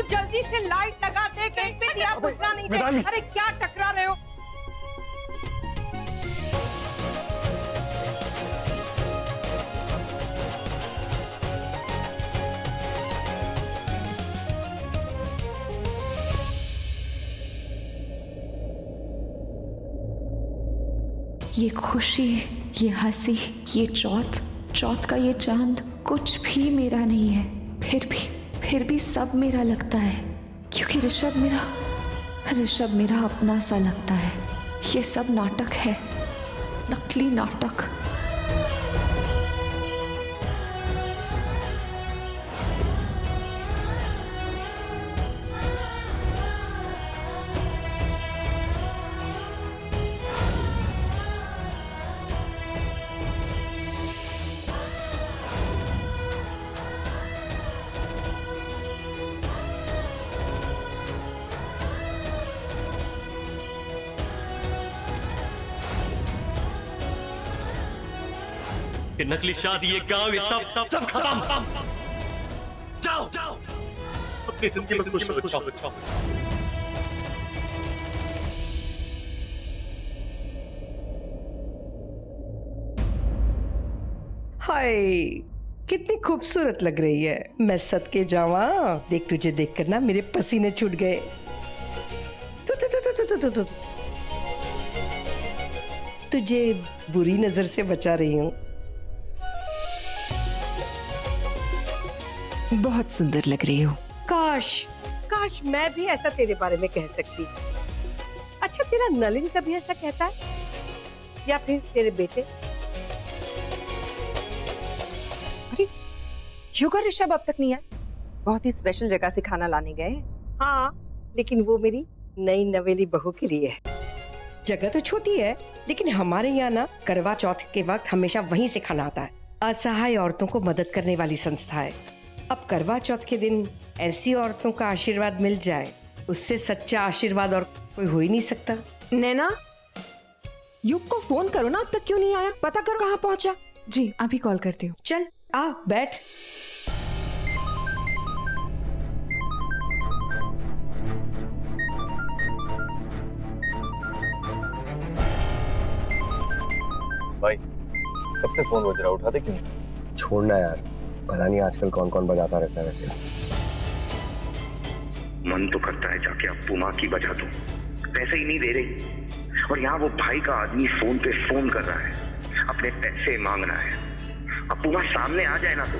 जल्दी से लाइट लगा दे, कहीं पे दिया बुझना नहीं चाहिए। अरे क्या टकरा रहे हो? ये खुशी, ये हंसी, ये चौथ का ये चांद कुछ भी मेरा नहीं है। फिर भी सब मेरा लगता है, क्योंकि ऋषभ मेरा अपना सा लगता है। ये सब नाटक है, नकली नाटक। ये नकली शादी, ये गांव, ये सब खत्म। जाओ अपनी जिंदगी में खुश रहो। हाय, कितनी खूबसूरत लग रही है। मैं सदके जावा, देख तुझे देखकर ना मेरे पसीने छूट गए। तू तुझे बुरी नजर से बचा रही हूँ। बहुत सुंदर लग रही हो। काश मैं भी ऐसा तेरे बारे में कह सकती। अच्छा, तेरा नलिन कभी ऐसा कहता है? या फिर तेरे बेटे? अरे युगा ऋषभ अब तक नहीं आया। बहुत ही स्पेशल जगह से खाना लाने गए। हाँ, लेकिन वो मेरी नई नवेली बहू के लिए है। जगह तो छोटी है, लेकिन हमारे यहाँ ना करवा चौथ के वक्त हमेशा वहीं से खाना आता है। असहाय औरतों को मदद करने वाली संस्था है। अब करवा चौथ के दिन ऐसी औरतों का आशीर्वाद मिल जाए, उससे सच्चा आशीर्वाद और कोई हो ही नहीं सकता। नैना, युग को फोन करो ना, अब तक क्यों नहीं आया? पता करो कहाँ पहुंचा। जी अभी कॉल करती हूँ। चल आ बैठ। भाई कब से फोन बज रहा, उठाते क्यों? छोड़ना यार, पता नहीं आजकल कौन कौन बजाता रहता है। वैसे मन तो करता है जाके अप्पू माँ की बजा दूं, पैसे ही नहीं दे रही। और यहाँ वो भाई का आदमी फोन पे फोन कर रहा है, अपने पैसे मांग रहा है। अप्पू माँ सामने आ जाए ना तो।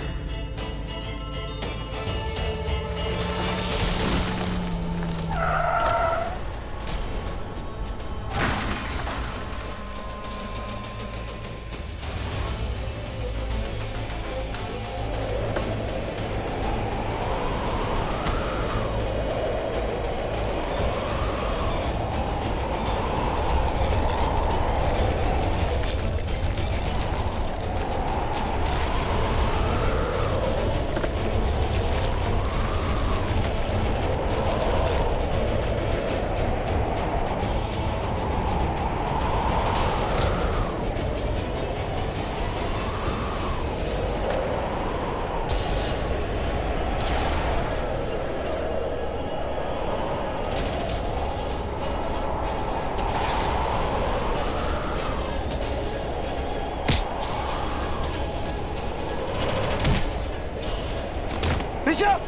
ऋषभ!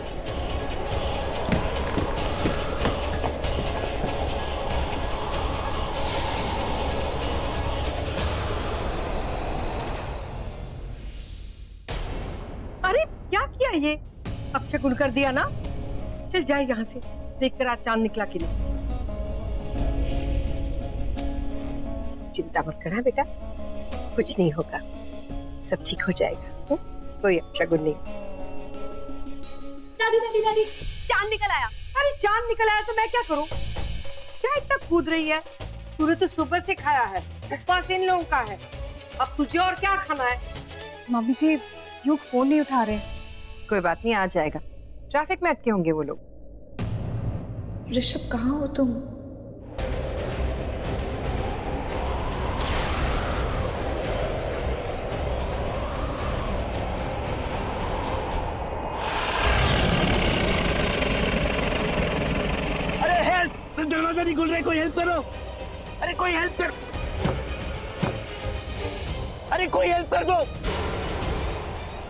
अरे क्या किया ये? अपशकुन कर दिया ना। चल जाए यहाँ से, देखकर आज चांद निकला कि नहीं। चिंता मत करा बेटा, कुछ नहीं होगा, सब ठीक हो जाएगा। कोई अपशकुन नहीं। दादी, चांद निकल आया। अरे चांद निकल आया तो मैं क्या करूं? क्या इतना कूद रही है? तूने तो सुबह से खाया है, उपवास इन लोगों का है। अब तुझे और क्या खाना है? मम्मी जी, युग फोन नहीं उठा रहे। कोई बात नहीं, आ जाएगा। ट्रैफिक में अटके होंगे वो लोग। ऋषभ कहाँ हो तुम? दरवाजा नहीं खुल रहा है, कोई हेल्प करो। अरे कोई हेल्प कर, अरे कोई हेल्प कर दो।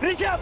ऋषभ,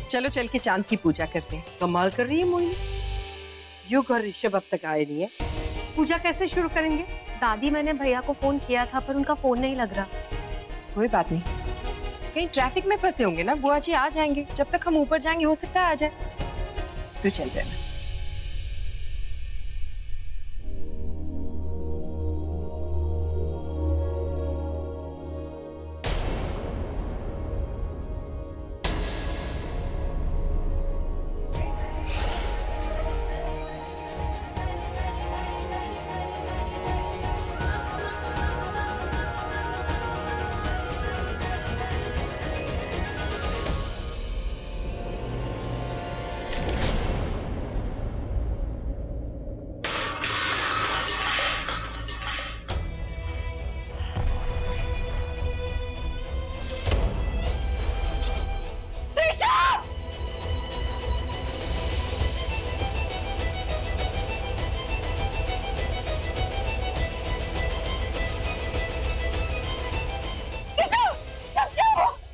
चलो चल के चांद की पूजा करते हैं। कमाल कर रही है मोहिनी, युग और ऋषभ अब तक आए नहीं है, पूजा कैसे शुरू करेंगे? दादी, मैंने भैया को फोन किया था पर उनका फोन नहीं लग रहा। कोई बात नहीं, कहीं ट्रैफिक में फंसे होंगे ना, बुआ जी आ जाएंगे। जब तक हम ऊपर जाएंगे हो सकता है आ जाए। तू चल रहे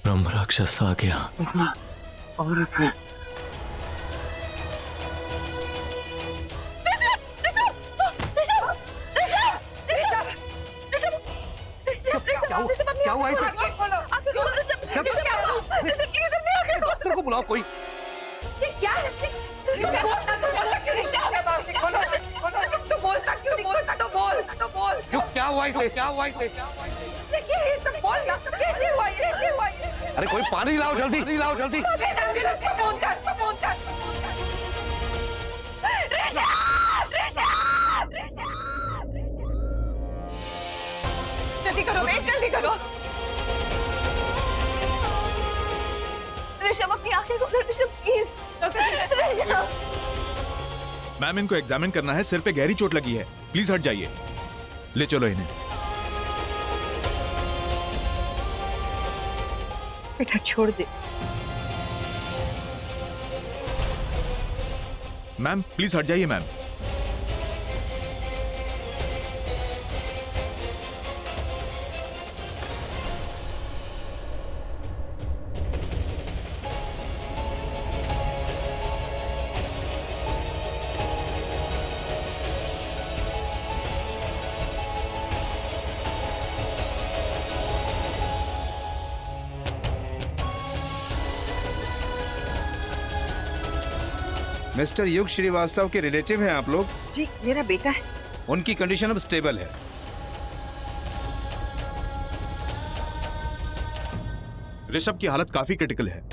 ब्रह्म राक्षस आ गया। और क्या हुआ इसे? डॉक्टर को बुलाओ कोई। क्या है? ऋषभ, बोलता क्यों नहीं? क्यों, क्या हुआ इसे? क्या हुआ इसे? कैसे हुआ ये? अरे कोई पानी लाओ जल्दी, लाओ जल्दी। फोन कर। जल्दी करो। ऋषभ, अपनी आंखें खोलो। ऋषभ, प्लीज। ऋषभ, मैम इनको एग्जामिन करना है, सिर पे गहरी चोट लगी है, प्लीज हट जाइए। ले चलो इन्हें। बेटा छोड़ दे। मैम प्लीज हट जाइए मैम। मिस्टर युग श्रीवास्तव के रिलेटिव हैं आप लोग? जी, मेरा बेटा है। उनकी कंडीशन अब स्टेबल है। ऋषभ की हालत काफी क्रिटिकल है।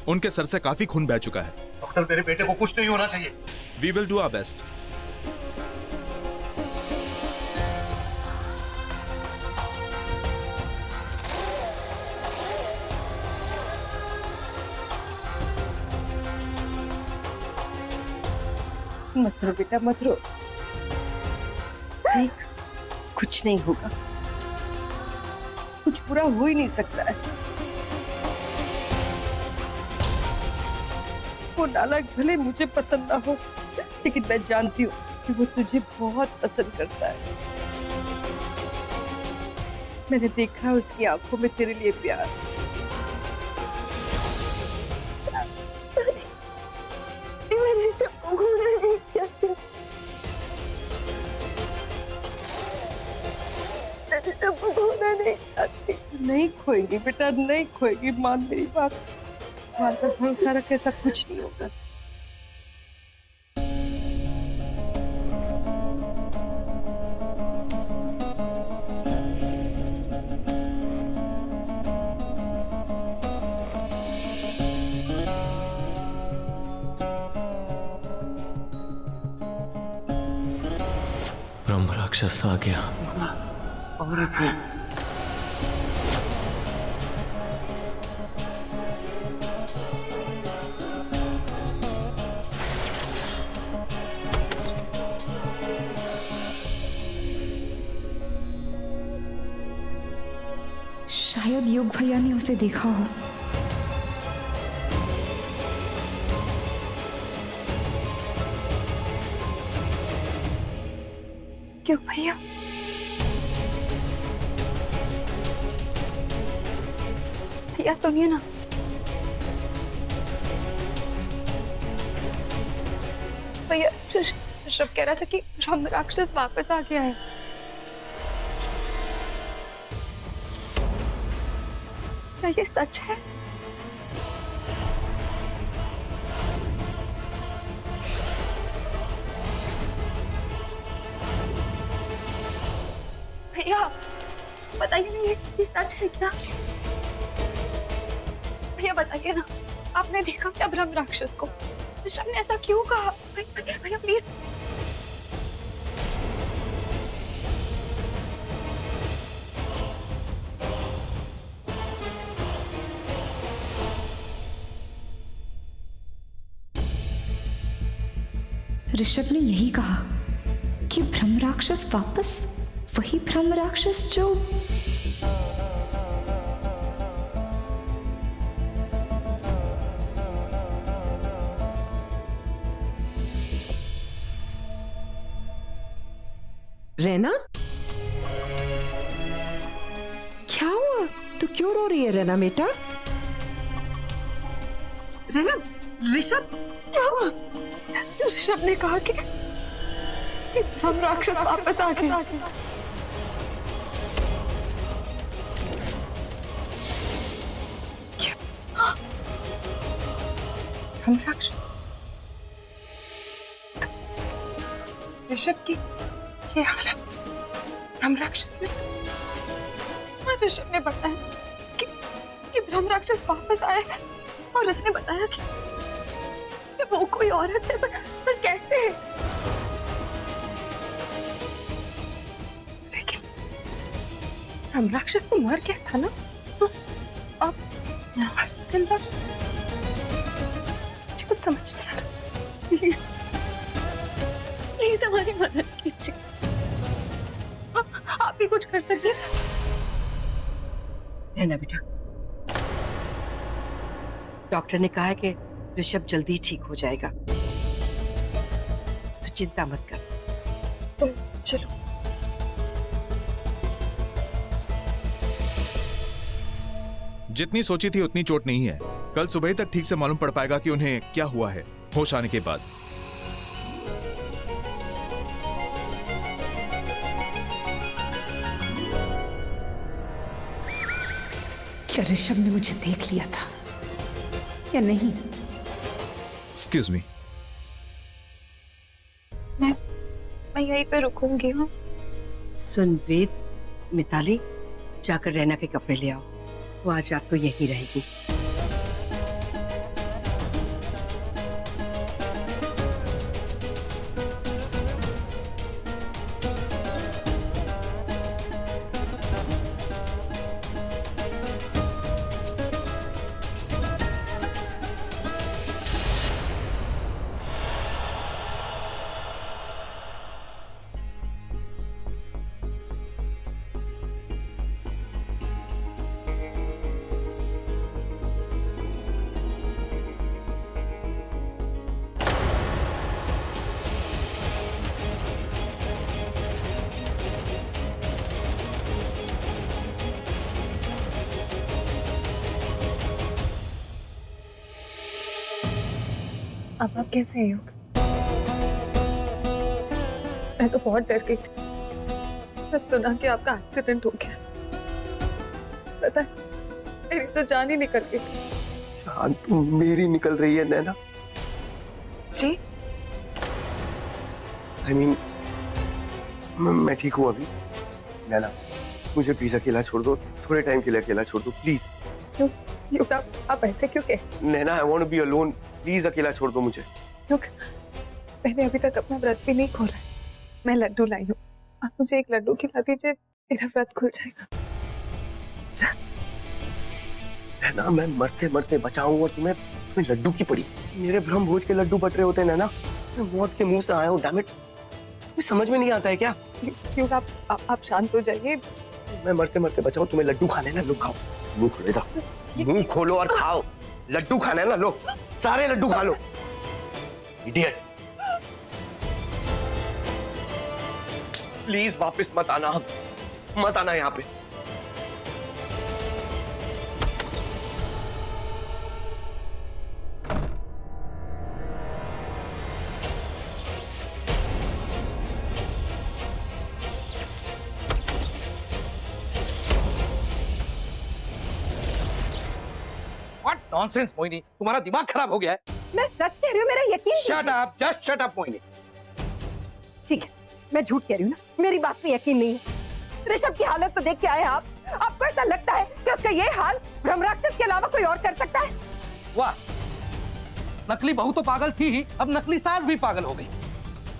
उनके सर से काफी खून बह चुका है। डॉक्टर, मेरे बेटे को कुछ नहीं होना चाहिए। We will do our best. मत रो बेटा, मत रो। देख, कुछ नहीं होगा, कुछ बुरा हो ही नहीं सकता है। वो नालायक भले मुझे पसंद ना हो, लेकिन मैं जानती हूँ कि वो तुझे बहुत पसंद करता है। मैंने देखा उसकी आंखों में तेरे लिए प्यार। मैंने सबको खोना नहीं चाहती। सबको खोना नहीं चाहती। नहीं खोएगी बेटा, नहीं खोएगी। मान मेरी बात, मान पर भरोसा रख, ऐसा कुछ नहीं होगा। ब्रह्म राक्षस आ गया। शायद युग भैया ने उसे देखा हो। क्यों भैया? भैया सुनिए ना। भैया ऋषभ कह रहा था कि ब्रह्म राक्षस वापस आ गया है। क्या ये सच है? भैया बताइए ना, ये सच है क्या? भैया बताइए ना, आपने देखा क्या ब्रह्म राक्षस को? ऋषभ ने ऐसा क्यों कहा? भैया प्लीज। ऋषभ ने यही कहा कि ब्रह्म राक्षस वापस, वही ब्रह्म राक्षस जो रैना, क्या हुआ? तू क्यों रो रही है रैना बेटा? रैना, ऋषभ क्या हुआ? ऋषभ ने कहा कि ब्रह्म राक्षस वापस आ गया। ब्रह्म राक्षस? ऋषभ की ये हालत ब्रह्म राक्षस में? हाँ, ऋषभ ने बताया कि ब्रह्म राक्षस वापस आया है, और उसने बताया कि वो कोई औरत है, पर कैसे है? लेकिन ब्रह्म राक्षस तो मर गया था ना, तो अब जिंदा? मुझे कुछ समझ नहीं आ रहा। प्लीज प्लीज हमारी मदद कीजिए। आप ही कुछ कर सकते हैं। रहना बेटा, डॉक्टर ने कहा है कि ऋषभ जल्दी ठीक हो जाएगा, तो चिंता मत कर। तो चलो। जितनी सोची थी उतनी चोट नहीं है। कल सुबह तक ठीक से मालूम पड़ पाएगा कि उन्हें क्या हुआ है, होश आने के बाद। क्या ऋषभ ने मुझे देख लिया था? या नहीं? Excuse me. मैं यहीं पे रुकूंगी। हाँ, सुन वेद, मिताली जाकर रैना के कपड़े ले आओ, वो आज रात को यहीं रहेगी। अब आप कैसे हैं योग? मैं तो बहुत डर गई थी जब सुना कि आपका एक्सीडेंट हो गया। पता है, मेरी तो जान ही निकल गई थी। जान तो मेरी निकल रही है नैना। जी? I mean, मैं ठीक हूँ अभी। नैना, मुझे प्लीज अकेला छोड़ दो, थोड़े टाइम के लिए अकेला छोड़ दो प्लीज। योग, योग आप ऐसे क्यों कह? Naina, I want to be alone, please अकेला छोड़ दो मुझे। योग, मैंने अभी तक अपना व्रत भी नहीं खोला है। मैं लड्डू लाई हूँ, आप मुझे एक लड्डू खिला दीजिए, मेरा व्रत खुल जाएगा। नैना, मैं मरते मरते बचाऊं और तुम्हें लड्डू की पड़ी। मेरे ब्रह्म भोज के लड्डू बट रहे होते हैं नैना। मैं मौत के मुंह से आया हूँ, डैम इट। तुम्हें समझ में नहीं आता है क्या? योग, आप शांत हो जाइए। मैं मरते मरते बचाऊं, तुम्हें लड्डू खाने ना, लो खाओ। मुंह खोले था, मुंह खोलो और खाओ। लड्डू खाना है ना, लो सारे लड्डू खा लो। इडियट। प्लीज वापस मत आना, मत आना यहाँ पे। What nonsense, मोहिनी, तुम्हारा दिमाग खराब हो गया है। मैं सच कह रही हूँ, मेरा यकीन। Shut up, just shut up, Mohini. ठीक है, मैं झूठ कह रही हूँ ना, मेरी बात पे यकीन नहीं है। ऋषभ की हालत तो देख के आए आप। आपको ऐसा लगता है कि उसका ये हाल ब्रह्मराक्षस के अलावा कोई और कर सकता है? वाह, नकली बहू तो पागल थी ही, अब नकली सास भी पागल हो गई।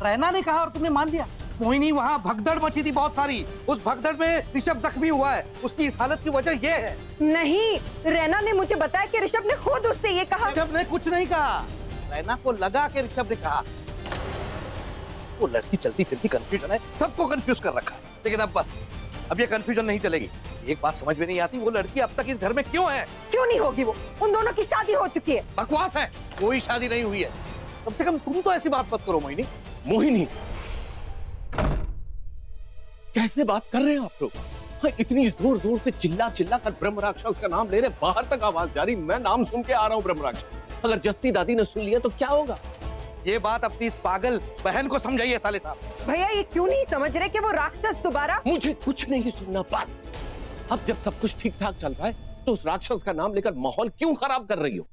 रैना ने कहा और तुमने मान लिया। मोहिनी, वहाँ भगदड़ मची थी बहुत सारी। उस भगदड़ में ऋषभ जख्मी हुआ है। उसकी इस हालत की वजह ये है। नहीं, रैना ने मुझे बताया कि ऋषभ ने खुद उससे ये कहा। ऋषभ ने कुछ नहीं कहा, रैना को लगा कि ऋषभ ने कहा। वो लड़की चलती फिरती कंफ्यूजन है, सबको कंफ्यूज कर रखा है। लेकिन अब बस, अब ये कंफ्यूजन नहीं चलेगी। एक बात समझ में नहीं आती, वो लड़की अब तक इस घर में क्यों है? क्यों नहीं होगी? वो उन दोनों की शादी हो चुकी है। बकवास है, कोई शादी नहीं हुई है। कम से कम तुम तो ऐसी बात मत करो मोहिनी। मोहिनी, कैसे बात कर रहे हैं आप लोग? हाँ, इतनी जोर जोर से चिल्ला चिल्ला कर ब्रह्म राक्षस का नाम ले रहे, बाहर तक आवाज जा रही। मैं नाम सुन के आ रहा हूँ ब्रह्म राक्षस। अगर जस्सी दादी ने सुन लिया तो क्या होगा? ये बात अपनी इस पागल बहन को समझाइए साले साहब। भैया, ये क्यों नहीं समझ रहे कि वो राक्षस दोबारा? मुझे कुछ नहीं सुनना, बस। अब जब सब कुछ ठीक ठाक चल रहा है तो उस राक्षस का नाम लेकर माहौल क्यों खराब कर रही हो?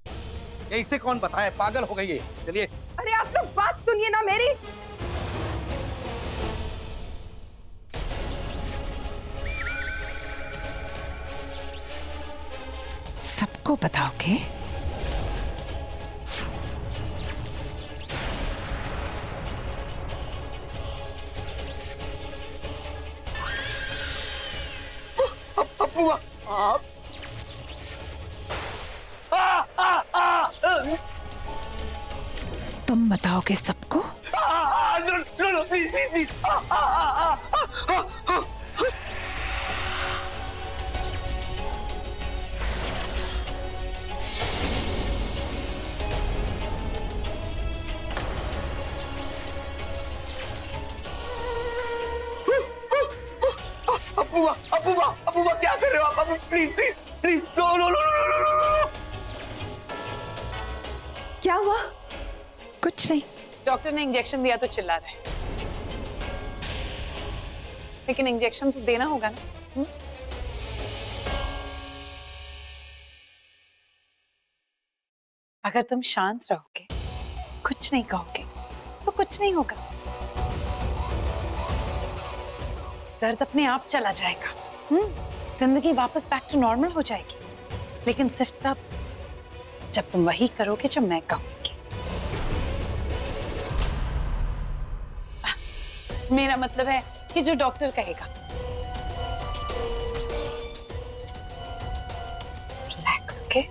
ये इसे कौन बताए? पागल हो गई है। चलिए। अरे आप लोग बात सुनिए ना मेरी। सबको बताओगे? अपुआ, आप तुम बताओगे सबको? No, please. अपुआ, क्या कर रहे हो आप? Please, no. क्या हुआ? कुछ नहीं। डॉक्टर ने इंजेक्शन दिया तो चिल्ला रहा है, लेकिन इंजेक्शन तो देना होगा ना। अगर तुम शांत रहोगे, कुछ नहीं कहोगे, तो कुछ नहीं होगा। दर्द अपने आप चला जाएगा। जिंदगी वापस बैक टू नॉर्मल हो जाएगी। लेकिन सिर्फ तब जब तुम वही करोगे जो मैं कहूंगी। मेरा मतलब है कि जो डॉक्टर कहेगा। Relax, okay?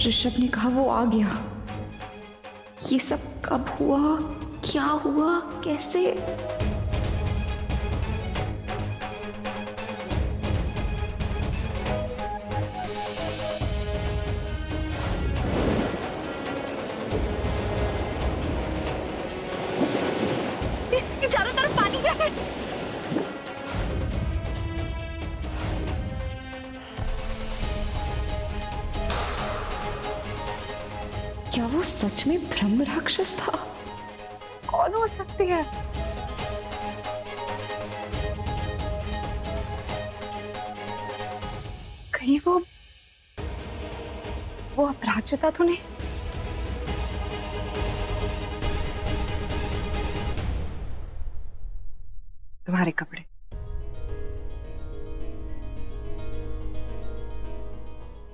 ऋषभ ने कहा वो आ गया। ये सब कब हुआ, क्या हुआ, कैसे? ये चारों तरफ पानी कैसे? क्या वो सच में ब्रह्म राक्षस था? कौन हो सकती है? कहीं वो अपराजिता तो नहीं? तुम्हारे कपड़े।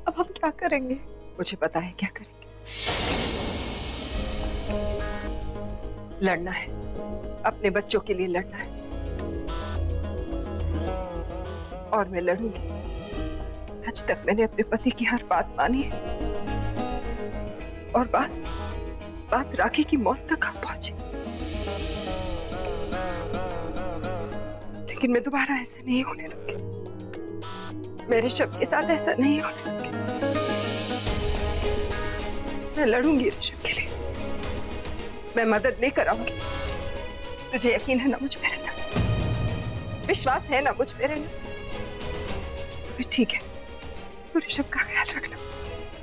अब हम क्या करेंगे? मुझे पता है क्या करेंगे। लड़ना है, अपने बच्चों के लिए लड़ना है। और मैं लड़ूंगी। आज तक मैंने अपने पति की हर बात मानी है। और बात राखी की मौत तक आ पहुंची। लेकिन मैं दोबारा ऐसा नहीं होने दूंगी। मेरे ऋषभ के साथ ऐसा नहीं होने दूंगी। मैं लड़ूंगी ऋषभ के लिए। मैं मदद लेकर आऊंगी। तुझे यकीन है ना मुझ पे रहना? विश्वास है ना मुझ पे रहना? तो ठीक है, तू ऋषभ का ख्याल रखना।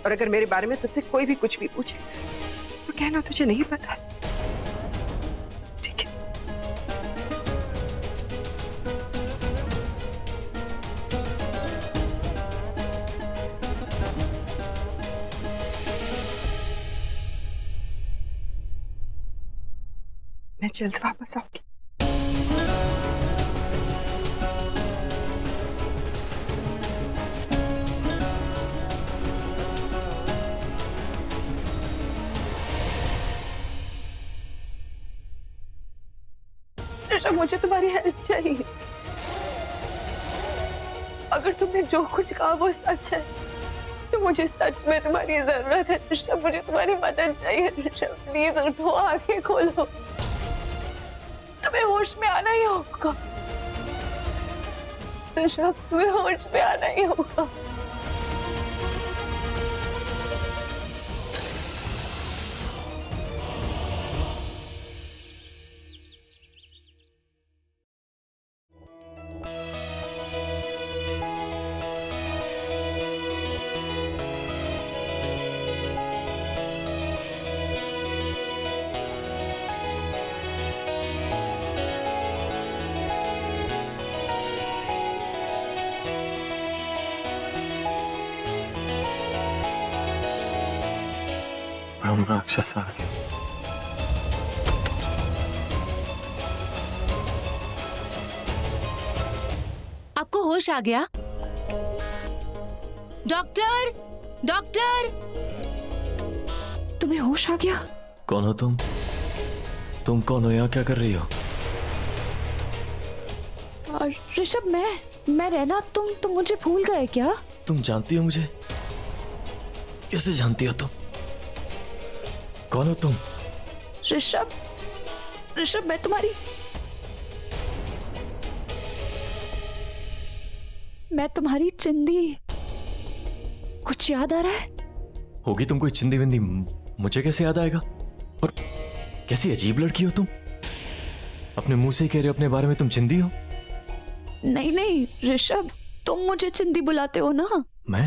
और अगर मेरे बारे में तुझसे कोई भी कुछ भी पूछे तो कहना तुझे नहीं पता। ठीक है? मैं जल्द वापस आऊंगी। ऋषभ, मुझे तुम्हारी हेल्प चाहिए। अगर तुमने जो कुछ कहा वो सच है तो मुझे सच में तुम्हारी जरूरत है। ऋषभ, मुझे तुम्हारी मदद चाहिए। ऋषभ, प्लीज उठो, आंखें खोलो। तुम्हें होश में आना ही होगा। ऋषभ, तुम्हें होश में आना ही होगा। ब्रह्म राक्षस आ गया। आपको होश आ गया? Doctor, doctor! तुम्हें होश आ गया? कौन हो तुम? तुम कौन हो? यहाँ क्या कर रही हो? और ऋषभ, मैं रहना। तुम मुझे भूल गए क्या? तुम जानती हो मुझे? कैसे जानती हो तुम? कौन हो तुम? ऋषभ, मैं तुम्हारी चिंदी। कुछ याद आ रहा है? होगी तुम कोई चिंदी विंदी, मुझे कैसे याद आएगा? और कैसी अजीब लड़की हो तुम। अपने मुंह से ही कह रहे हो अपने बारे में तुम चिंदी हो। नहीं ऋषभ, तुम मुझे चिंदी बुलाते हो ना। मैं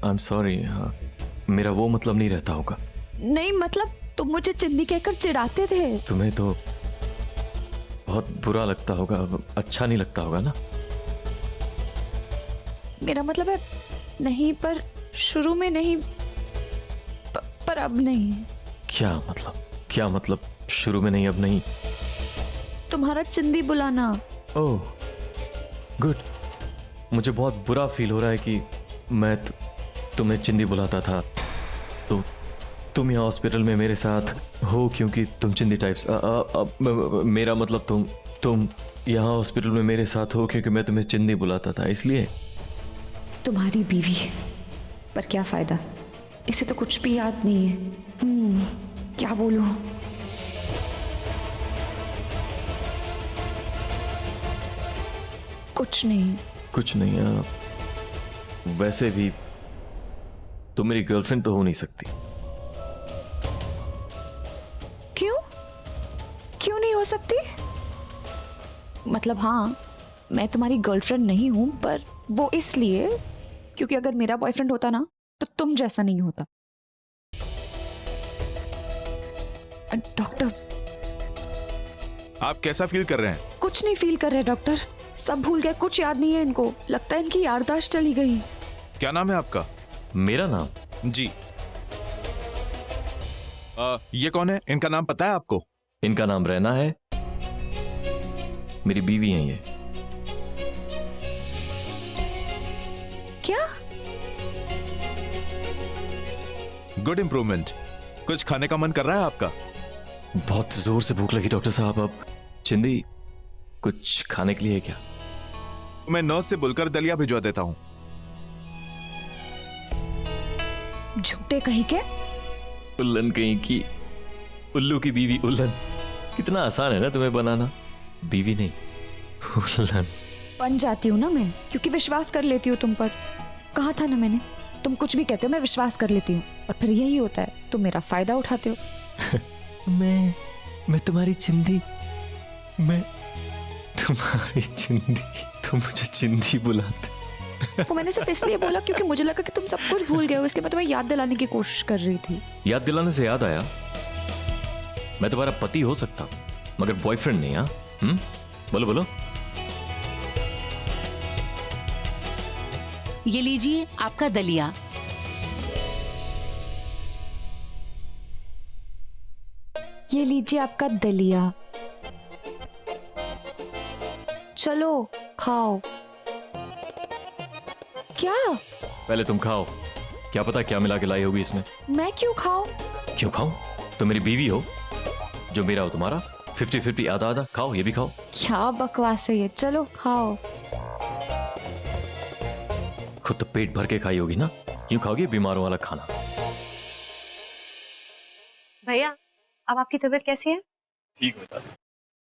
आई एम सॉरी, मेरा वो मतलब नहीं रहता होगा। नहीं मतलब तुम मुझे चिंदी कहकर चिढ़ाते थे। तुम्हें तो बहुत बुरा लगता होगा, अच्छा नहीं लगता होगा ना। मेरा मतलब है नहीं, पर शुरू में नहीं, पर अब नहीं। क्या मतलब शुरू में नहीं अब नहीं? तुम्हारा चिंदी बुलाना। Oh good. मुझे बहुत बुरा फील हो रहा है कि मैं तुम्हें चिंदी बुलाता था, तो तुम यहाँ हॉस्पिटल में मेरे साथ हो क्योंकि तुम चिंदी टाइप्स। मेरा मतलब तुम यहाँ हॉस्पिटल में मेरे साथ हो क्योंकि मैं तुम्हें चिंदी बुलाता था, इसलिए। तुम्हारी बीवी है, पर क्या फायदा, इसे तो कुछ भी याद नहीं है। क्या बोलूं? कुछ नहीं। वैसे भी तुम मेरी गर्लफ्रेंड तो हो नहीं सकती। क्यों नहीं हो सकती? मतलब हाँ, मैं तुम्हारी गर्लफ्रेंड नहीं हूं, पर वो इसलिए क्योंकि अगर मेरा बॉयफ्रेंड होता ना तो तुम जैसा नहीं होता। डॉक्टर, आप कैसा फील कर रहे हैं? कुछ नहीं फील कर रहे डॉक्टर, सब भूल गए, कुछ याद नहीं है इनको, लगता है इनकी याददाश्त चली गई। क्या नाम है आपका? मेरा नाम? जी। ये कौन है? इनका नाम पता है आपको? इनका नाम रैना है, मेरी बीवी है ये। क्या? Good improvement. कुछ खाने का मन कर रहा है आपका? बहुत जोर से भूख लगी डॉक्टर साहब। अब चिंदी, कुछ खाने के लिए है क्या? मैं नर्स से बोलकर दलिया भिजवा देता हूं। झूठे कहीं के। उल्लन कहीं की, उल्लू की बीवी उल्लन। कितना आसान है ना तुम्हें बनाना, बीवी नहीं उल्लन। बन जाती हूँ ना मैं, क्योंकि विश्वास कर लेती हूँ तुम पर। कहा था ना मैंने, तुम कुछ भी कहते हो मैं विश्वास कर लेती हूँ, और फिर यही होता है, तुम मेरा फायदा उठाते हो। मैं तुम्हारी चिंदी, मैं तुम्हारी चिंदी, तुम मुझे चिंदी बुलाते। वो मैंने सिर्फ इसलिए बोला क्योंकि मुझे लगा कि तुम सब कुछ भूल गए हो, इसलिए मैं तुम्हें याद दिलाने की कोशिश कर रही थी। याद दिलाने से याद आया, मैं तुम्हारा पति हो सकता मगर बॉयफ्रेंड नहीं। हाँ बोलो बोलो। ये लीजिए आपका दलिया। ये लीजिए आपका दलिया, चलो खाओ। क्या? पहले तुम खाओ, क्या पता क्या मिला के लाई होगी इसमें। मैं क्यों खाऊं? क्यों खाऊं? तो मेरी बीवी हो, जो मेरा हो तुम्हारा, 50-50 आधा आधा। खाओ, ये भी खाओ। क्या बकवास है ये, चलो खाओ। खुद तो पेट भर के खाई होगी ना, क्यों खाओगी बीमारों वाला खाना? भैया, अब आपकी तबीयत कैसी है? ठीक बता।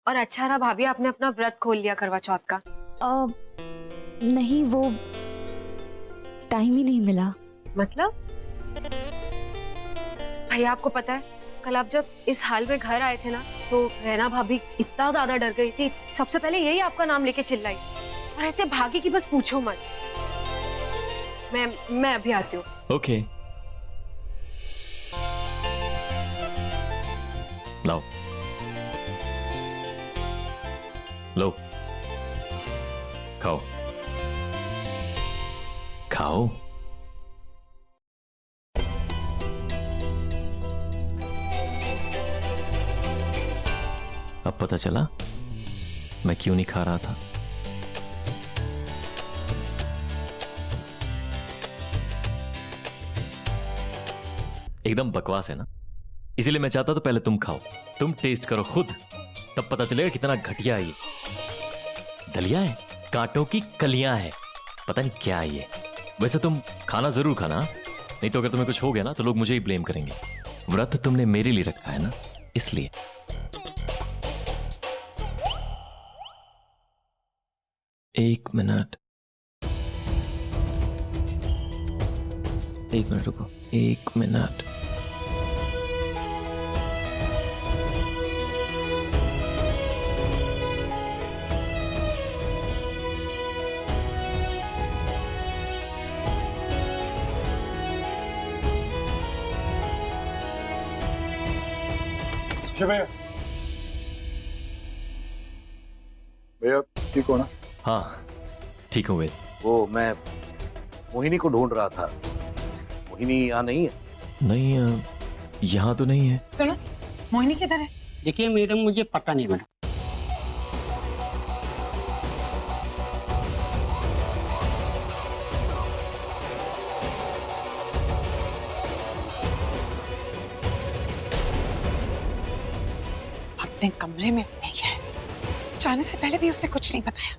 और अच्छा रहा भाभी आपने अपना व्रत खोल लिया करवा चौथ का। नहीं, वो टाइम ही नहीं मिला। मतलब? भैया आपको पता है, कल आप जब इस हाल में घर आए थे ना, तो रैना भाभी इतना ज्यादा डर गई थी, सबसे पहले यही आपका नाम लेके चिल्लाई, और ऐसे भागी कि बस पूछो मत। मैं अभी आती हूँ। ओके। लाओ लो, खाओ खाओ। अब पता चला मैं क्यों नहीं खा रहा था। एकदम बकवास है ना, इसीलिए मैं चाहता तो पहले तुम खाओ, तुम टेस्ट करो खुद, तब पता चलेगा कितना घटिया है ये। दलिया है, कांटों की कलियां है, पता नहीं क्या है ये। वैसे तुम खाना जरूर खाना, नहीं तो अगर तुम्हें कुछ हो गया ना तो लोग मुझे ही ब्लेम करेंगे। व्रत तुमने मेरे लिए रखा है ना, इसलिए। एक मिनट रुको, 1 मिनट। अच्छा भैया, भैया ठीक हो ना? हाँ ठीक हूँ वेद। वो मैं मोहिनी को ढूंढ रहा था। मोहिनी यहाँ नहीं है? नहीं, यहाँ तो नहीं है। सुनो, मोहिनी किधर है? देखिए मैडम, मुझे पता नहीं मैडम। अपने कमरे में भी नहीं है। जाने से पहले भी उसने कुछ नहीं बताया।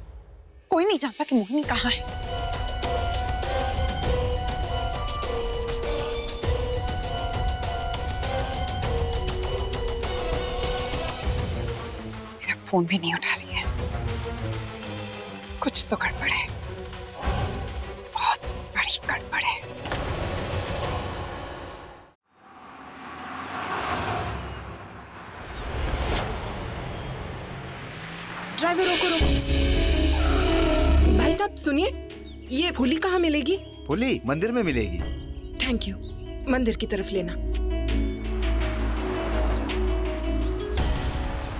कोई नहीं जानता कि मोहिनी कहाँ है। मेरा फोन भी नहीं उठा रही है। कुछ तो गड़बड़ है, बहुत बड़ी गड़बड़ है। ड्राइवर रोको रोको। भाई साहब सुनिए, ये फूली कहाँ मिलेगी? फूली मंदिर में मिलेगी। Thank you. मंदिर की तरफ लेना।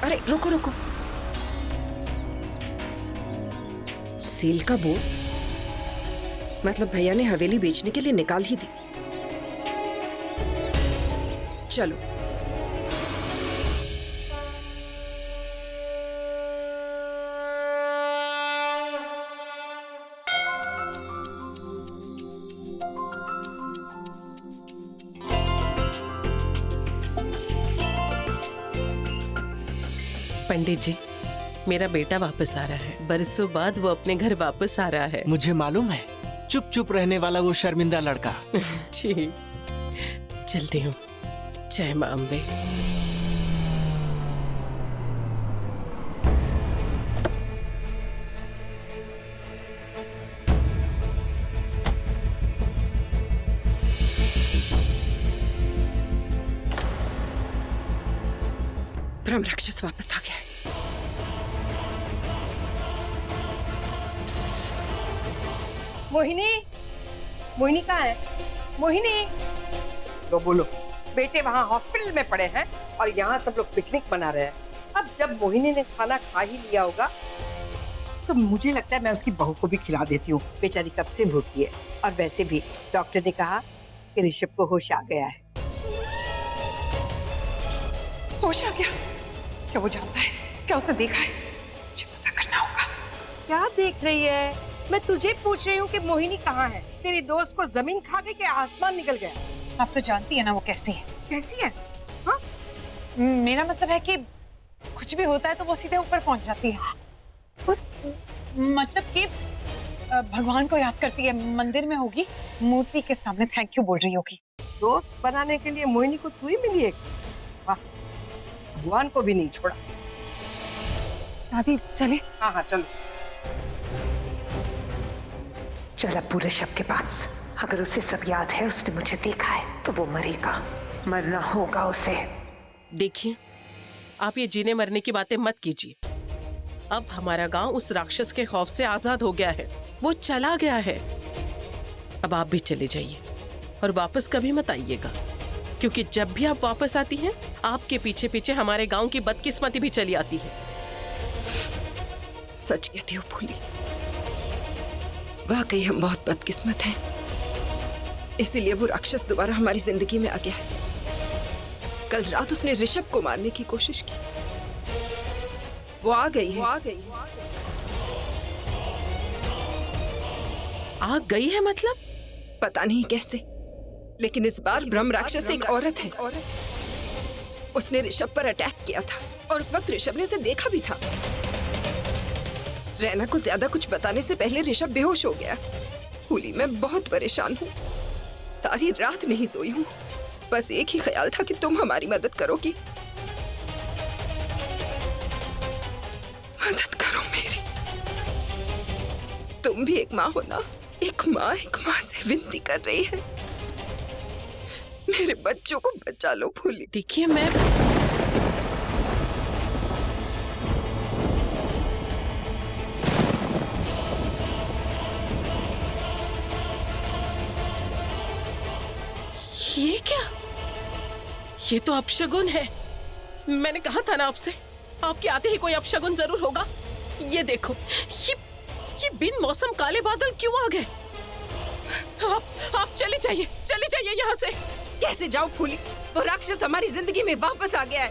अरे रोको रोको। सेल का बोर्ड, मतलब भैया ने हवेली बेचने के लिए निकाल ही दी। चलो। पंडित जी, मेरा बेटा वापस आ रहा है। बरसों बाद वो अपने घर वापस आ रहा है। मुझे मालूम है, चुप चुप रहने वाला वो शर्मिंदा लड़का। जी, चलती हूँ। जय मां अम्बे। ब्रह्म राक्षस वापस आ गया है। मोहिनी, मोहिनी कहाँ है? मोहिनी, लो बोलो। बेटे वहाँ हॉस्पिटल में पड़े हैं और यहाँ सब लोग पिकनिक मना रहे हैं। अब जब मोहिनी ने खाना खा ही लिया होगा तो मुझे लगता है मैं उसकी बहू को भी खिला देती हूँ। बेचारी कब से भूखी है। और वैसे भी डॉक्टर ने कहा कि ऋषभ को होश आ गया है। होश आ गया? क्या वो जानता है? क्या उसने देखा है? मुझे पता करना होगा। क्या देख रही है? मैं तुझे पूछ रही हूँ कि मोहिनी कहाँ है? तेरी दोस्त को जमीन खा गई कि आसमान निकल गया? आप तो जानती है ना वो कैसी है। कैसी है? हाँ? मेरा मतलब है कि कुछ भी होता है तो वो सीधे ऊपर पहुंच जाती है। मतलब कि भगवान को याद करती है, मंदिर में होगी, मूर्ति के सामने थैंक यू बोल रही होगी। दोस्त बनाने के लिए मोहिनी को तू ही मिली एक? वाह, भगवान को भी नहीं छोड़ा। दादी चले? हाँ हाँ चलो। चल अब पूरे शब के पास। अगर उसे सब याद है, उसने मुझे देखा है, तो वो मरेगा, मरना होगा उसे। देखिए, आप ये जीने मरने की बातें मत कीजिए। अब हमारा गांव उस राक्षस के खौफ से आजाद हो गया है। वो चला गया है। अब आप भी चले जाइए और वापस कभी मत आइएगा, क्योंकि जब भी आप वापस आती हैं, आपके पीछे पीछे हमारे गांव की बदकिस्मती भी चली आती है। सच कहती हो फूली, वाकई हम बहुत बदकिस्मत हैं। इसीलिए वो राक्षस दोबारा हमारी जिंदगी में आ गया है। कल रात उसने ऋषभ को मारने की कोशिश की। वो आ गई है। आ गई है मतलब? पता नहीं कैसे, लेकिन इस बार ब्रह्म राक्षस एक औरत है। उसने ऋषभ पर अटैक किया था और उस वक्त ऋषभ ने उसे देखा भी था। रैना को ज्यादा कुछ बताने से पहले ऋषभ बेहोश हो गया। फूली, मैं बहुत परेशान हूँ। सारी रात नहीं सोई हूँ। बस एक ही ख्याल था कि तुम हमारी मदद करोगी। मदद करो मेरी। तुम भी एक माँ हो ना। एक माँ से विनती कर रही है। मेरे बच्चों को बचा लो फूली। देखिए, मैं ये क्या? ये तो अपशगुन है। मैंने कहा था ना आपसे, आपके आते ही कोई अपशगुन जरूर होगा। ये देखो, ये बिन मौसम काले बादल क्यों आ गए? आप चली जाइए यहाँ से। कैसे जाओ फूली? वो राक्षस हमारी जिंदगी में वापस आ गया है।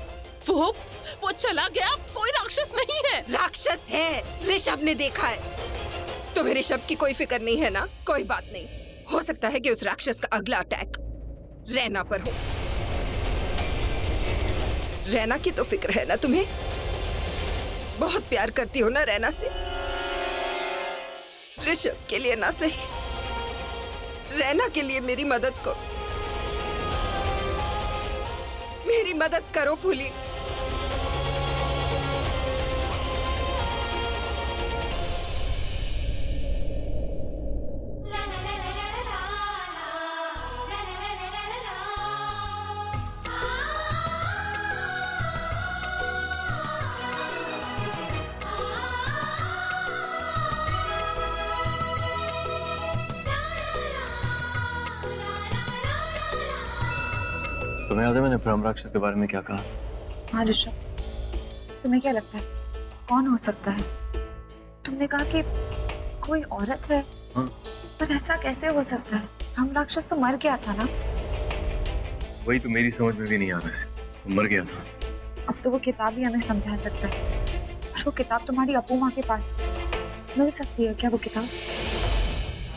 वो चला गया, कोई राक्षस नहीं है। राक्षस है, ऋषभ ने देखा है। तुम्हें ऋषभ की कोई फिक्र नहीं है ना? कोई बात नहीं, हो सकता है कि उस राक्षस का अगला अटैक रैना पर हो। रैना की तो फिक्र है ना तुम्हें? बहुत प्यार करती हो ना रैना से। ऋषभ के लिए ना सही, रैना के लिए मेरी मदद करो, मेरी मदद करो फूली। तुम्हें याद है मैंने ब्रह्म राक्षस के बारे में क्या कहा? हाँ ऋषभ, तुम्हें क्या लगता है कौन हो सकता है? तुमने कहा कि कोई औरत है। हाँ। पर ऐसा कैसे हो सकता है? हम राक्षस तो मर गया था ना। वही तो मेरी समझ में भी नहीं आ रहा है, वो मर गया था। अब तो वो किताब ही हमें समझा सकता है। और वो किताब तुम्हारी अपू माँ के पास मिल सकती है क्या? वो किताब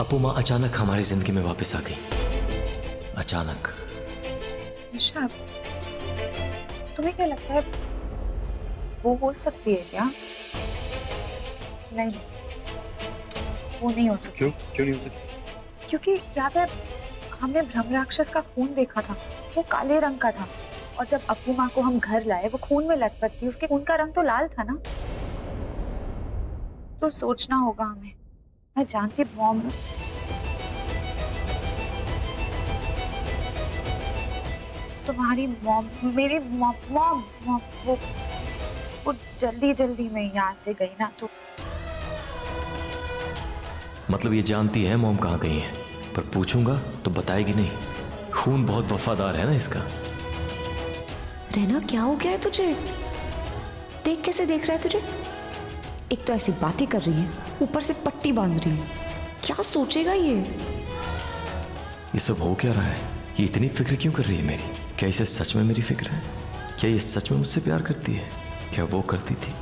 अपू माँ अचानक हमारी जिंदगी में वापस आ गई, अचानक। ऋषभ, तुम्हें क्या लगता है वो हो सकती है क्या? नहीं, वो नहीं हो सकती। क्यों नहीं हो सकती? क्योंकि याद है हमने ब्रह्म राक्षस का खून देखा था, वो काले रंग का था। और जब अपू माँ को हम घर लाए, वो खून में लथपथ थी, उसके खून का रंग तो लाल था ना। तो सोचना होगा हमें। मैं जानती मॉम, तुम्हारी मॉम, मेरी मॉम वो जल्दी में यहाँ से गई ना, तो मतलब ये जानती है मॉम कहाँ गई है, पर पूछूंगा तो बताएगी नहीं। खून बहुत वफादार है ना इसका। रहना, क्या हो गया है तुझे? देख कैसे देख रहा है तुझे? एक तो ऐसी बातें कर रही है, ऊपर से पट्टी बांध रही है। क्या सोचेगा ये सब हो क्या रहा है? ये इतनी फिक्र क्यों कर रही है मेरी? क्या इसे सच में मेरी फिक्र है? क्या ये सच में मुझसे प्यार करती है? क्या वो करती थी?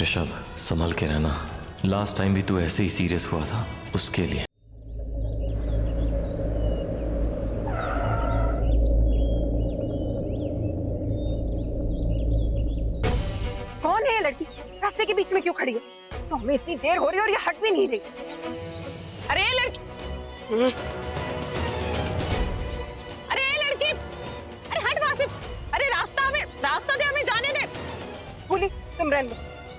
ऋषभ, संभल के रहना। लास्ट टाइम भी तू ऐसे ही सीरियस हुआ था उसके लिए। कौन है ये लड़की? रास्ते के बीच में क्यों खड़ी है? तो हमें इतनी देर हो रही है और ये हट भी नहीं रही। अरे ये लड़की, अरे ये लड़की, अरे हट वहां से। अरे रास्ता दे, हमें जाने दे। फूली, तुम रहने दो।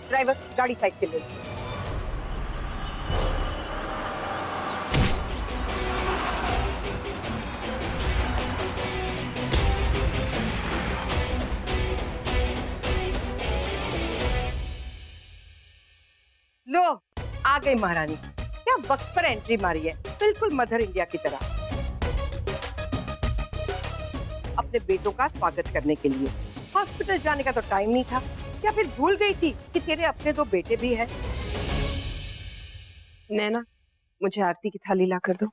ड्राइवर, गाड़ी साइड से ले लो। लो, आ गई महारानी। क्या वक्त पर एंट्री मारी है, बिल्कुल मदर इंडिया की तरह। अपने बेटों का स्वागत करने के लिए। हॉस्पिटल जाने का तो टाइम नहीं था, या फिर भूल गई थी कि तेरे अपने 2 बेटे भी हैं? नैना, मुझे आरती की थाली ला कर दो।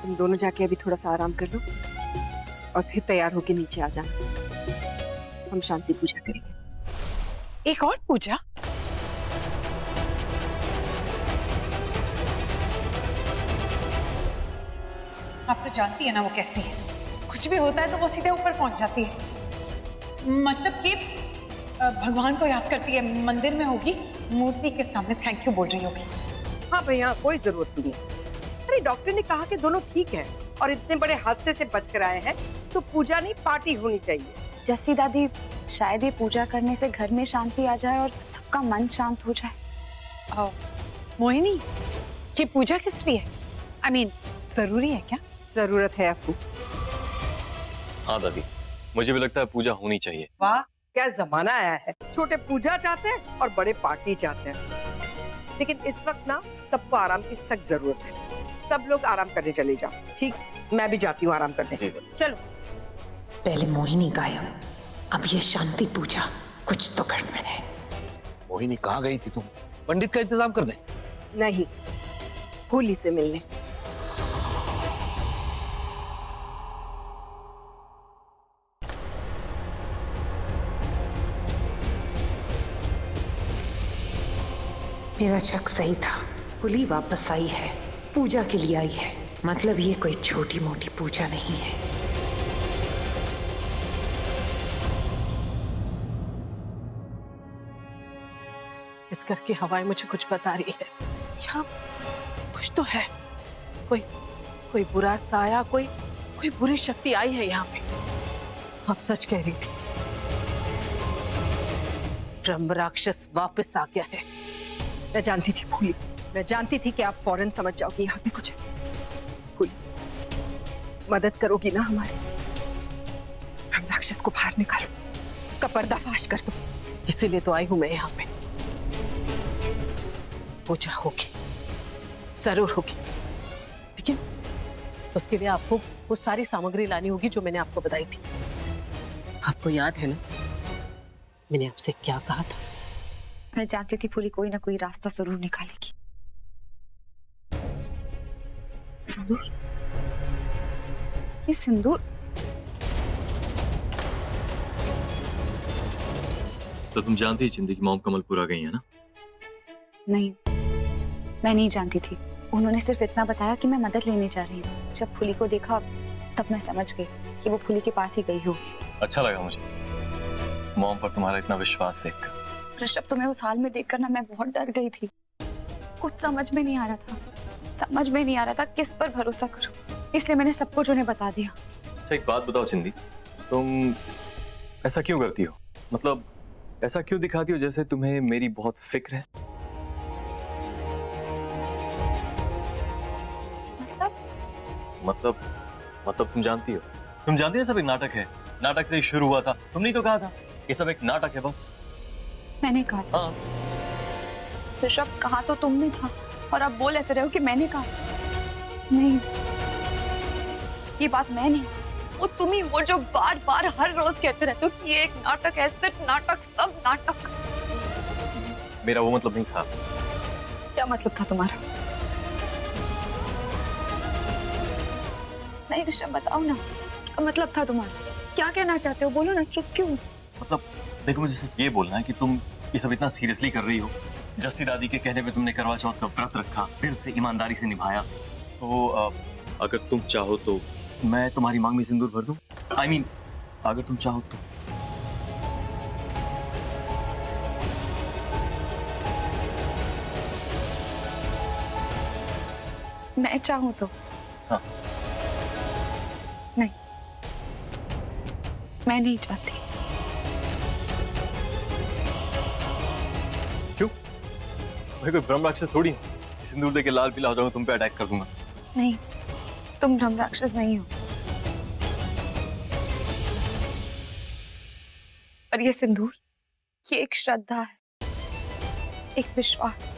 तुम दोनों जाके अभी थोड़ा सा आराम कर लो और फिर तैयार होके नीचे आ जाना। हम शांति पूजा करेंगे। एक और पूजा? आप तो जानती है ना वो कैसी है। कुछ भी होता है तो वो सीधे ऊपर पहुंच जाती है। मतलब कि भगवान को याद करती है, मंदिर में होगी, मूर्ति के सामने थैंक यू बोल रही होगी। हाँ भैया, कोई जरूरत नहीं है। अरे डॉक्टर ने कहा कि दोनों ठीक है और इतने बड़े हादसे से बच कर आए हैं, तो पूजा नहीं पार्टी होनी चाहिए। जस्सी दादी, शायद ये पूजा करने से घर में शांति आ जाए और सबका मन शांत हो जाए। मोहिनी, ये पूजा किस लिए? I mean, जरूरी है क्या? जरूरत है आपको। हाँ दादी, मुझे भी लगता है पूजा होनी चाहिए। वाह, क्या जमाना आया है। छोटे पूजा चाहते हैं और बड़े पार्टी चाहते हैं। लेकिन इस वक्त ना सबको आराम की सख्त जरूरत है। सब लोग आराम करने चले जाओ। ठीक, मैं भी जाती हूँ आराम करने। चलो। पहले मोहिनी गायब, अब ये शांति पूजा, कुछ तो गड़बड़ है। मोहिनी कहाँ गई थी तुम? पंडित का इंतजाम कर दे। नहीं, फूली से मिलने। मेरा शक सही था, फूली वापस आई है, पूजा के लिए आई है। मतलब ये कोई छोटी मोटी पूजा नहीं है। इस घर की हवाएं मुझे कुछ बता रही है। यहाँ कुछ तो है, कोई बुरा साया, कोई बुरी शक्ति आई है यहाँ पे। आप सच कह रही थी, ब्रह्म राक्षस वापस आ गया है। मैं जानती थी फूली, मैं जानती थी कि आप फौरन समझ जाओगी यहाँ पे कुछ है। फूली, मदद करोगी ना हमारी? इस ब्रह्म राक्षस को बाहर निकालो, उसका पर्दाफाश कर दो। इसीलिए तो आई हूं मैं यहाँ पे। पूजा होगी, जरूर होगी, लेकिन उसके लिए आपको वो सारी सामग्री लानी होगी जो मैंने आपको बताई थी। आपको याद है ना मैंने आपसे क्या कहा था? मैं जानती थी फूली कोई ना कोई रास्ता जरूर निकालेगी। सिंदूर, ये सिंदूर तो तुम जानती ही चिंदी की मॉम कमलपुर आ गई है ना? नहीं, मैं नहीं जानती थी। उन्होंने सिर्फ इतना बताया कि मैं मदद लेने जा रही हूँ। जब फूली को देखा तब मैं समझ गई कि वो फूली के पास ही गई होगी। अच्छा लगा मुझे मॉम पर तुम्हारा इतना विश्वास देखकर। ऋषभ, तुम्हें उस हाल में देखकर ना मैं बहुत डर गई थी। कुछ समझ में नहीं आ रहा था किस पर भरोसा करूं। इसलिए मैंने सब कुछ उन्हें बता दिया। अच्छा एक बात बताओ चिंदी, तुम ऐसा क्यों करती हो? मतलब ऐसा क्यों दिखाती हो जैसे तुम्हें मेरी बहुत फिक्र है? मतलब तुम जानती हो सब एक नाटक है। नाटक से ही शुरू हुआ था। तुमने ही तो कहा था ये सब एक नाटक है बस। मैंने कहा था। हाँ। ऋषभ, कहा तो तुमने था और आप बोल ऐसे रहे हो कि मैंने कहा। नहीं, ये बात मैं नहीं, वो तुम ही, वो जो बार बार हर रोज कहते रहते हो कि ये एक नाटक है, सिर्फ नाटक, सब नाटक। मेरा वो मतलब नहीं था। क्या मतलब था तुम्हारा? नहीं ऋषभ, बताओ ना, क्या मतलब था तुम्हारा? क्या कहना चाहते हो? बोलो ना, चुप क्यों? मतलब देखो, मुझे सिर्फ ये बोलना है कि तुम ये सब इतना सीरियसली कर रही हो। जस्सी दादी के कहने पे तुमने करवा चौथ का व्रत रखा, दिल से ईमानदारी से निभाया। तो अगर तुम चाहो तो मैं तुम्हारी मांग में सिंदूर भर दूं। I mean, अगर तुम चाहो तो। मैं चाहूं तो? हाँ। नहीं, मैं नहीं चाहती। क्यों? मैं कोई ब्रह्म राक्षस थोड़ी हूँ, सिंदूर देके लाल पीला हो जाऊंगा, तुम पे अटैक कर दूंगा। नहीं, तुम ब्रह्म राक्षस नहीं हो। पर ये सिंदूर, ये एक श्रद्धा है, एक विश्वास।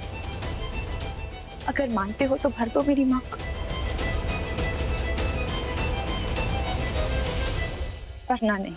अगर मानते हो तो भर दो मेरी मांग, वरना नहीं।